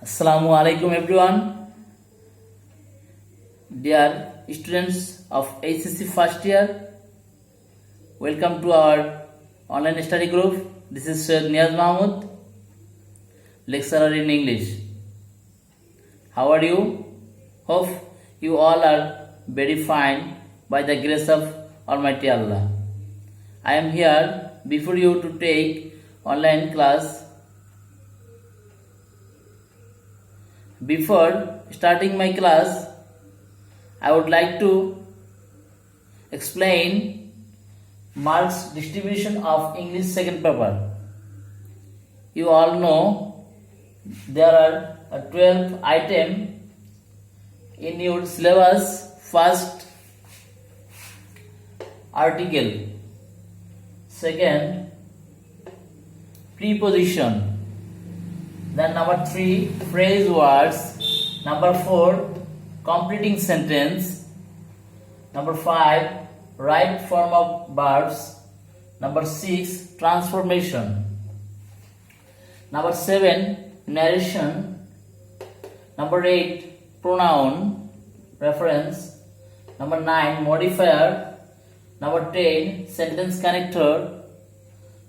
Assalamu alaikum everyone, dear students of HSC first year. Welcome to our online study group. This is Syed Niyaz Mahmud, lecturer in English. How are you? Hope you all are very fine by the grace of Almighty Allah. I am here before you to take online class. Before starting my class, I would like to explain marks distribution of English second paper. You all know there are 12 items in your syllabus. First, article. Second, preposition. Then number 3, phrase words. Number 4, completing sentence. Number 5, right form of verbs. Number 6, transformation. Number 7, narration. Number 8, pronoun, reference. Number 9, modifier. Number 10, sentence connector.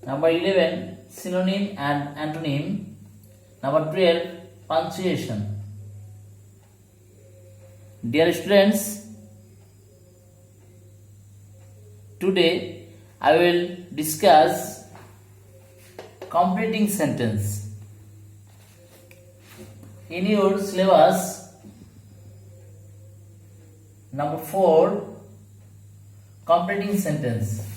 Number 11, synonym and antonym. Number 12, punctuation. Dear students, today I will discuss completing sentence. In your syllabus, number 4, completing sentence.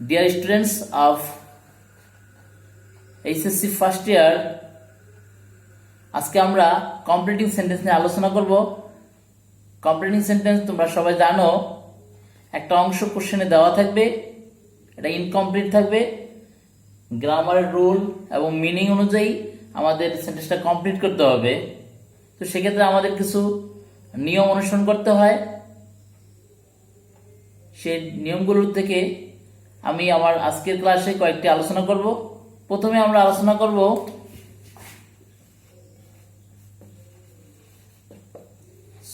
Dear students of HSC first year, আজকে আমরা completing sentence নিয়ে আলোচনা করব। Completing sentence তোমরা সবাই জানো, একটা অংশ কোশ্চেনে দেওয়া থাকবে, এটা ইনকমপ্লিট থাকবে। গ্রামারের রুল এবং মিনিং অনুযায়ী আমাদের সেন্টেন্সটা কমপ্লিট করতে হবে। তো সেক্ষেত্রে আমাদের কিছু নিয়ম অনুসরণ করতে হয়। সেই নিয়মগুলোর থেকে আমি আমার আজকের ক্লাসে কয়েকটি আলোচনা করব। প্রথমে আমরা আলোচনা করব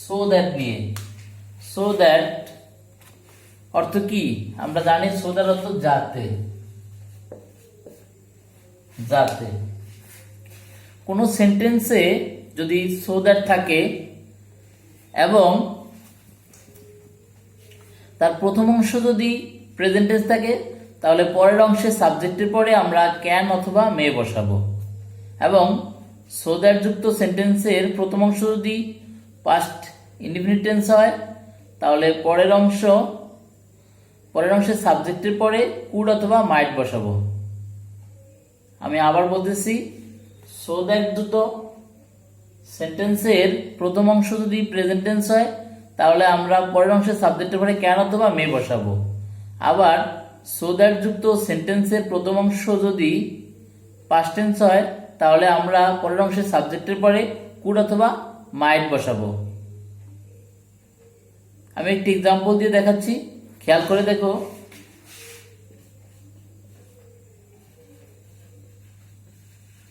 সো দ্যাট নিয়ে। সো দ্যাট অর্থ কি? আমরা জানি সো দ্যাট অর্থ যাতে। যাতে কোন সেন্টেন্সে যদি সো দ্যাট থাকে এবং তার প্রথম অংশ যদি প্রেজেন্ট টেন্স থাকে, তাহলে পরের অংশে সাবজেক্টের পরে আমরা ক্যান অথবা মে বসাবো। এবং সো দ্যাট যুক্ত সেন্টেন্সের প্রথম অংশ যদি পাস্ট ইনডিফিনিট টেন্স হয়, তাহলে পরের অংশে সাবজেক্টের পরে কুড অথবা মাইট বসাবো। আমি আবার বলতেছি, সো দ্যাট যুক্ত সেন্টেন্সের প্রথম অংশ যদি প্রেজেন্ট টেন্স হয়, তাহলে আমরা পরের অংশে সাবজেক্টের পরে ক্যান অথবা মে বসাবো। আবার সো দ্যাট যুক্ত সেন্টেন্সের প্রথম অংশ যদি পাস্ট টেন্স হয়, তাহলে আমরা পরের অংশে সাবজেক্টের পরে কুড অথবা মাইট বসাবো। আমি একটি এক্সাম্পল দিয়ে দেখাচ্ছি, খেয়াল করে দেখো।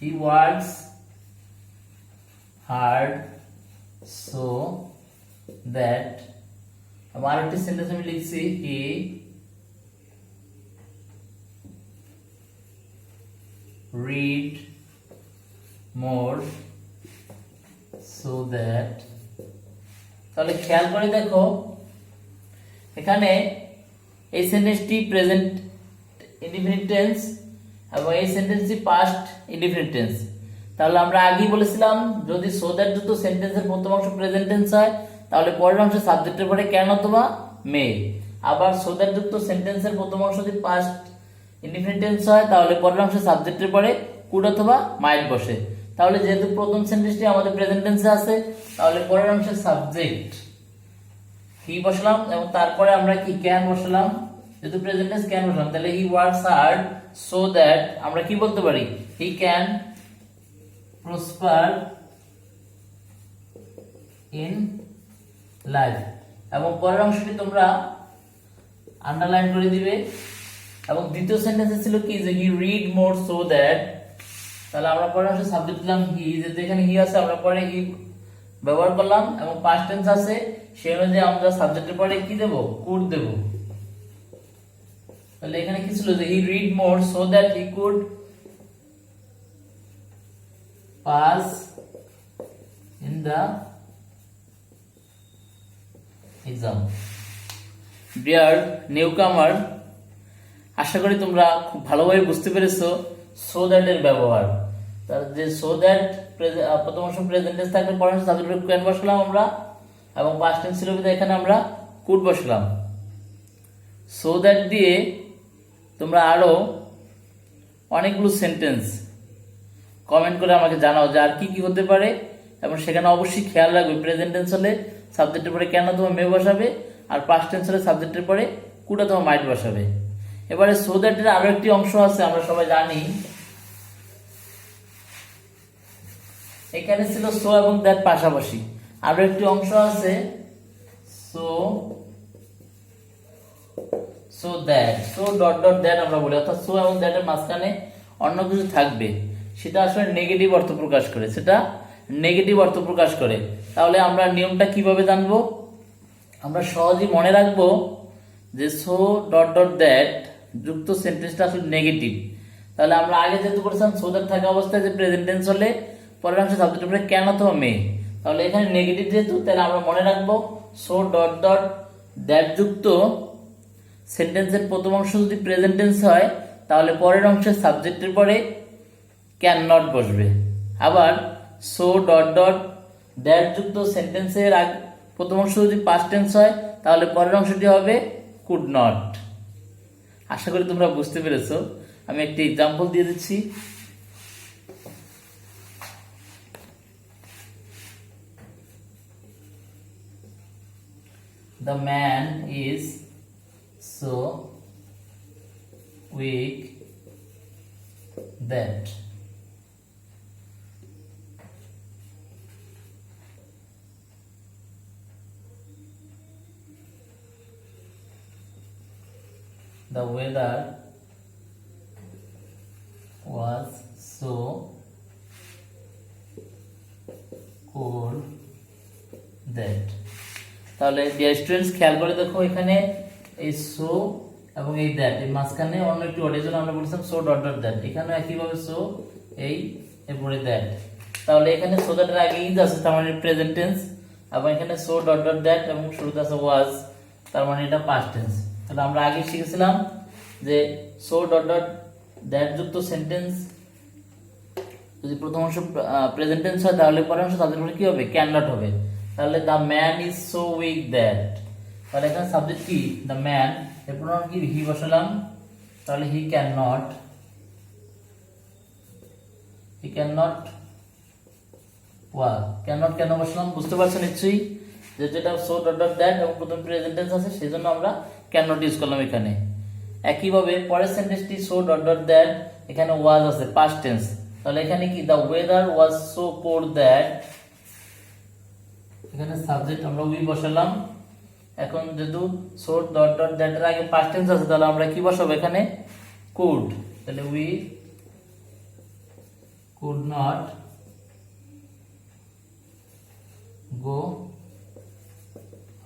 He works hard so that, আমার একটি সেন্টেন্স আমি লিখছি, he read more so that। তাহলে খেয়াল করে দেখো, এখানে এই সেন্টেন্সটি প্রেজেন্ট ইনডিফিনিট টেন্স এবং এই সেন্টেন্সটি পাস্ট ইনডিফিনিট টেন্স। তাহলে আমরা আগেই বলেছিলাম, যদি সো দ্যাট যুক্ত সেন্টেন্সের প্রথম অংশ প্রেজেন্ট টেন্স হয়, তাহলে পরের অংশে সাবজেক্টের পরে ক্যান অথবা মে। আবার সো দ্যাট যুক্ত সেন্টেন্সের প্রথম অংশ যদি পাস্ট ইনডিফিনিট টেন্স হয়, তাহলে পরের অংশে সাবজেক্টের পরে কুড অথবা মাইট বসে। তাহলে যেহেতু প্রথম সেন্টেন্সটি আমাদের প্রেজেন্ট টেন্সে আছে, তাহলে পরের অংশে সাবজেক্ট হি বসালাম এবং তারপরে আমরা কি ক্যান বসালাম। যেহেতু প্রেজেন্ট টেন্স ক্যান বসালাম, তাহলে he works hard so that আমরা কি বলতে পারি, he can prosper in life. এবং পরের অংশটি তোমরা আন্ডারলাইন করে দিবে। এবং দ্বিতীয় সেন্টেন্সে ছিল কি যে he read more so that, তাহলে আমরা পরে আসলে সাবজেক্ট দিলাম হি, যেহেতু এখানে হি আছে আমরা পরে হি ব্যবহার করলাম এবং পাস্ট টেন্স আছে সেই অনুযায়ী আমরা সাবজেক্টের পরে কি দেব, কুড দেব। তাহলে এখানে কি ছিল যে he read more so that he could pass in the exam. Dear newcomer, আশা করি তোমরা খুব ভালোভাবে বুঝতে পেরেছো সো দ্যাট এর ব্যবহার। তার যে সো দ্যাট প্রথম অংশ প্রেজেন্ট টেন্স থাকলে পরের সাবজেক্ট ক্যান বসালাম আমরা, এবং পাস্ট টেন্স ছিল বিধায় এখানে আমরা কুড বসালাম। সো দ্যাট দিয়ে তোমরা আরো অনেকগুলো সেন্টেন্স কমেন্ট করে আমাকে জানাও যে আর কি কি হতে পারে, এবং সেখানে অবশ্যই খেয়াল রাখবে প্রেজেন্ট টেন্স হলে সাবজেক্টের পরে কেন তোমার মে বসাবে, আর পাস্ট টেন্স হলে সাবজেক্টের পরে কুটা তোমার মাইট বসাবে। এবারে সো দ্যাট এর আরো একটি অংশ আছে, আমরা সবাই জানি এখানে ছিল সো এবং দ্যাট পাশাপাশি, আরো একটি অংশ আছে so so that, so dot dot that আমরা বলি, অর্থাৎ সো এবং দ্যাট এর মাঝখানে অন্য কিছু থাকবে, সেটা আসলে নেগেটিভ অর্থ প্রকাশ করে, সেটা নেগেটিভ অর্থ প্রকাশ করে। তাহলে আমরা নিয়মটা কিভাবে জানবো? আমরা সহজেই মনে রাখবো যে সো ডট ডট দ্যাট যুক্ত সেন্টেন্সটা আসলে নেগেটিভ। তাহলে আমরা আগে যেহেতু করেছিলাম সো দ্যাট থাকা অবস্থায় যে প্রেজেন্ট টেন্স হলে পরের অংশ সাবজেক্টের উপরে কেন অথবা মে, তাহলে এখানে নেগেটিভ যেহেতু তাহলে আমরা মনে রাখবো সো ডট ডট দ্যাট যুক্ত সেন্টেন্সের প্রথম অংশ যদি প্রেজেন্ট টেন্স হয় তাহলে পরের অংশের সাবজেক্টের পরে ক্যান নট বসবে। আবার সো ডট ডট দ্যাট যুক্ত সেন্টেন্সের প্রথম অংশ যদি পাস্ট টেন্স হয় তাহলে পরের অংশটি হবে কুড নট। আশা করি তোমরা বুঝতে পেরেছো। আমি একটি এক্সাম্পল দিয়ে দিচ্ছি। The man is so weak that the weather was so cold that, তাহলে ডিয়ার স্টুডেন্টস খেয়াল করে দেখো এখানে এই সো এবং এই দ্যাট এই মাঝখানে অন্য একটি ওয়ার্ডের জন্য আমরা বলেছিলাম সো ডট ডট দ্যাট, এখানে একইভাবে সো এই এরপরে দ্যাট। তাহলে এখানে সো দ্যাটের আগে ইজ আছে তার মানে প্রেজেন্ট টেন্স, এবং এখানে সো ডট ডট দ্যাট এবং শুরুতে আছে ওয়াজ তার মানে এটা পাস্ট টেন্স। তাহলে আমরা আগে শিখেছিলাম যে সো ডট ডট দ্যাট যুক্ত সেন্টেন্স যদি প্রথম অংশ প্রেজেন্ট টেন্স হয় তাহলে পরের অংশ তাদের কি হবে, ক্যান নট হবে। তাহলে the man is so weak that, তাহলে এখানে সাবজেক্ট কি দ্য ম্যান, এর প্রনাউন কি হি বসালাম, তাহলে he can not walk, can not কেন বসলাম বুঝতে পারছো নিশ্চয়ই, যে যেটা সো ডট ডট দ্যাট এবং প্রথম প্রেজেন্ট টেন্স আছে সেই জন্য আমরা ক্যান নট ইউজ করলাম এখানে। একইভাবে পরের সেন্টেন্সটি সো ডট ডট দ্যাট, এখানে ওয়াজ আছে পাস্ট টেন্স, তাহলে এখানে কি the weather was so cold that, এখানে সাবজেক্ট আমরা উই বসালাম। এখন যেহেতু সো ডট ডট দ্যাট এর আগে পাস্ট টেন্স আছে তাহলে আমরা কি বসাবো এখানে কুড, তাহলে we could not go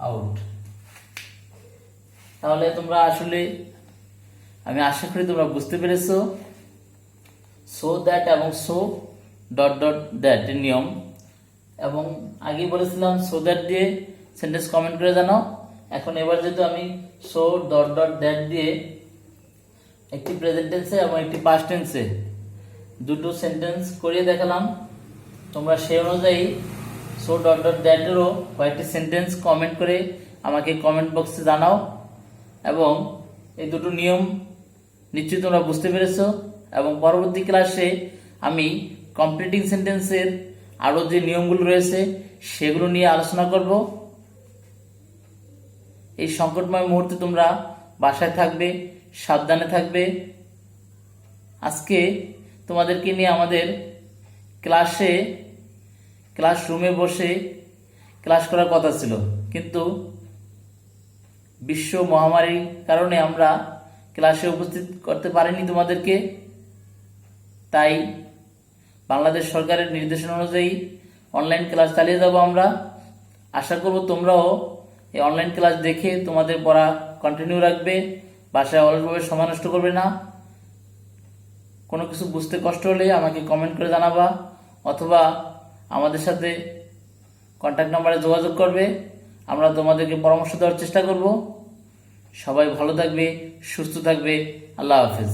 out. তাহলে তোমরা আসলে আমি আশা করি তোমরা বুঝতে পেরেছো সো দ্যাট এবং সো ডট ডট দ্যাট এর নিয়ম। এবং আগেই বলেছিলাম সো দ্যাট দিয়ে সেন্টেন্স কমেন্ট করে জানাও। এখন এবার যেহেতু আমি সো ডট ডট দ্যাট দিয়ে একটি প্রেজেন্ট টেন্সে এবং একটি পাস্ট টেন্সে দুটো সেন্টেন্স করিয়ে দেখালাম, তোমরা সেই অনুযায়ী সো ডট ডট দ্যাট এরও কয়েকটি সেন্টেন্স কমেন্ট করে আমাকে কমেন্ট বক্সে জানাও। এবং এই দুটো নিয়ম নিশ্চয়ই তোমরা বুঝতে পেরেছো, এবং পরবর্তী ক্লাসে আমি কমপ্লিটিং সেন্টেন্সের আরো যে নিয়মগুলো রয়েছে সেগুলো নিয়ে আলোচনা করব। এই সংকটময় মুহূর্তে তোমরা বাসায় থাকবে, সাবধানে থাকবে। আজকে তোমাদেরকে নিয়ে আমাদের ক্লাসরুমে বসে ক্লাস করার কথা ছিল, কিন্তু বিশ্ব মহামারীর কারণে আমরা ক্লাসে উপস্থিত করতে পারিনি তোমাদেরকে, তাই বাংলাদেশ সরকারের নির্দেশনা অনুযায়ী অনলাইন ক্লাস চালিয়ে যাব আমরা। আশা করব তোমরাও এই অনলাইন ক্লাস দেখে তোমাদের পড়া কন্টিনিউ রাখবে, বাসায় অলসভাবে সময় নষ্ট করবে না। কোনো কিছু বুঝতে কষ্ট হলে আমাকে কমেন্ট করে জানাবা, অথবা আমাদের সাথে কন্ট্যাক্ট নাম্বারে যোগাযোগ করবে, আমরা তোমাদেরকে পরামর্শ দেওয়ার চেষ্টা করব। সবাই ভালো থাকবে, সুস্থ থাকবে। আল্লাহ হাফেজ।